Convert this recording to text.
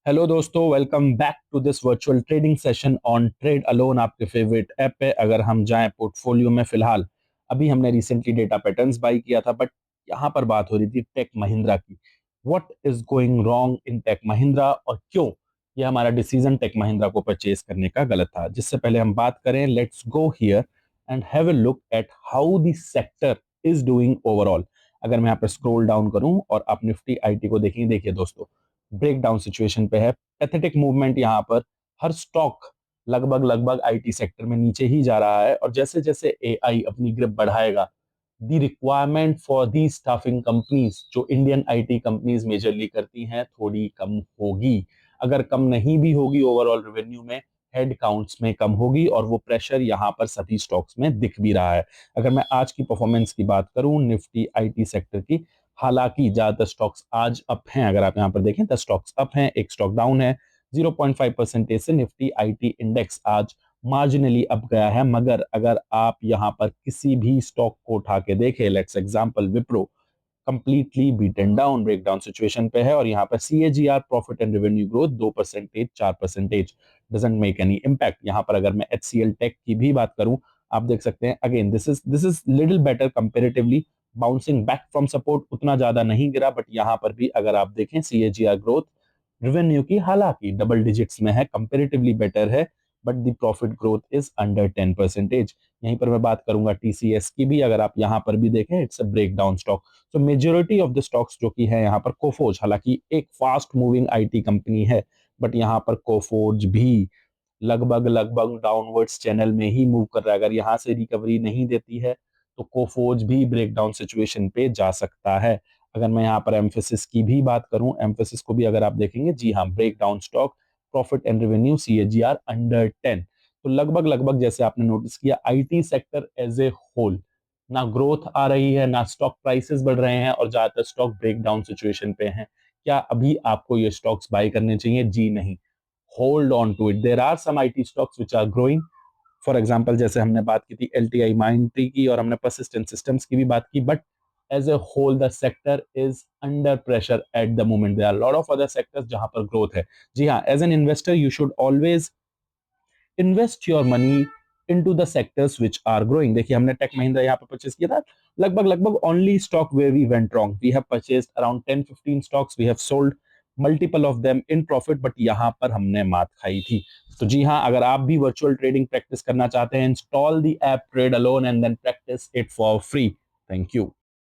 Hello दोस्तों, welcome back to this virtual trading session on Trade Alone. आपके favourite app पे अगर हम जाएं पोर्टफोलियो में, फिलहाल अभी हमने रिसेंटली डेटा पैटर्न्स बाई किया था, बट यहाँ पर बात हो रही थी टेक महिंद्रा की। What is going wrong in Tech Mahindra और क्यों ये हमारा डिसीजन टेक महिंद्रा को परचेज करने का गलत था। जिससे पहले हम बात करें, let's go here and have a look at how the sector is doing overall. अगर मैं यहाँ पर स्क्रॉल डाउन करूं और आप निफ्टी आईटी को देखेंगे, देखिए दोस्तों, ब्रेक डाउन सिचुएशन पे है। पैथेटिक मूवमेंट यहाँ पर, हर स्टॉक लगभग लगभग आईटी सेक्टर में नीचे ही जा रहा है। और जैसे जैसे एआई अपनी ग्रिप बढ़ाएगा, the requirement for the staffing companies जो इंडियन आईटी कंपनीज मेजरली करती हैं, थोड़ी कम होगी। अगर कम नहीं भी होगी ओवरऑल रेवेन्यू में, हेड काउंट्स में कम होगी, और वो प्रेशर यहाँ पर सभी स्टॉक्स में दिख भी रहा है। अगर मैं आज की परफॉर्मेंस की बात करूं निफ्टी आईटी सेक्टर की, हालांकि ज्यादातर स्टॉक्स आज अप हैं। अगर आप यहाँ पर देखें 10 स्टॉक्स अप हैं, एक स्टॉक डाउन है। 0.5% से निफ्टी आईटी इंडेक्स आज मार्जिनली अप गया है। मगर अगर आप यहाँ पर किसी भी स्टॉक को उठा के देखें, let's example Wipro, completely beaten down, breakdown situation पे है। और यहाँ पर CAGR profit and revenue growth 2%, 4%, doesn't make any impact. यहाँ पर अगर मैं एचसीएल टेक की भी बात करूं, आप देख सकते हैं, again this is little better comparatively, bouncing back from support, उतना ज्यादा नहीं गिरा। बट यहाँ पर भी अगर आप देखें सीएजीआर ग्रोथ रेवेन्यू की, हालांकि डबल डिजिट्स में है, कंपेरेटिवली बेटर है, but the profit growth is under 10%। यहीं पर मैं बात करूंगा टीसीएस की भी। अगर आप यहाँ पर भी देखें, it's a break down stock. तो मेजोरिटी ऑफ द स्टॉक्स जो कि है यहाँ पर, कोफोर्ज हालांकि एक फास्ट मूविंग आईटी कंपनी है, बट यहाँ पर कोफोर्ज भी लगभग लगभग डाउनवर्ड्स चैनल में ही मूव कर रहा है। अगर यहाँ से रिकवरी नहीं देती है तो कोफोर्ज भी ब्रेकडाउन सिचुएशन पे जा सकता है। अगर मैं यहाँ पर एम्फेसिस की भी बात करूं, एम्फेसिस को भी अगर आप देखेंगे, जी हाँ, breakdown stock, profit and revenue CAGR under 10। तो लगभग लगभग जैसे आपने नोटिस किया, IT sector as a whole, ना ग्रोथ आ रही है, ना स्टॉक प्राइसेस बढ़ रहे हैं, और ज्यादातर स्टॉक ब्रेकडाउन सिचुएशन पे हैं। क्या अभी आपको ये स्टॉक्स बाय करने चाहिए? जी नहीं, hold on to it. There are some IT stocks which are growing. For example, जैसे हमने बात की थी एलटीआई माइंट्री की, और हमने परसिस्टेंट सिस्टम्स की भी बात की, but as a whole the sector is under pressure at the moment. There are lot of other sectors जहां पर ग्रोथ है। जी हाँ, as an investor you should always invest your money into the sectors which are growing. देखिए, हमने take Mahindra यहाँ पर purchase किया था, लगभग लगभग only stock where we went wrong, we have purchased around 10-15 stocks, we have sold multiple of them in profit, but यहाँ पर हमने मात खाई थी। तो जी हाँ, अगर आप भी वर्चुअल ट्रेडिंग प्रैक्टिस करना चाहते हैं, install the app Trade Alone and then practice it for free. Thank you.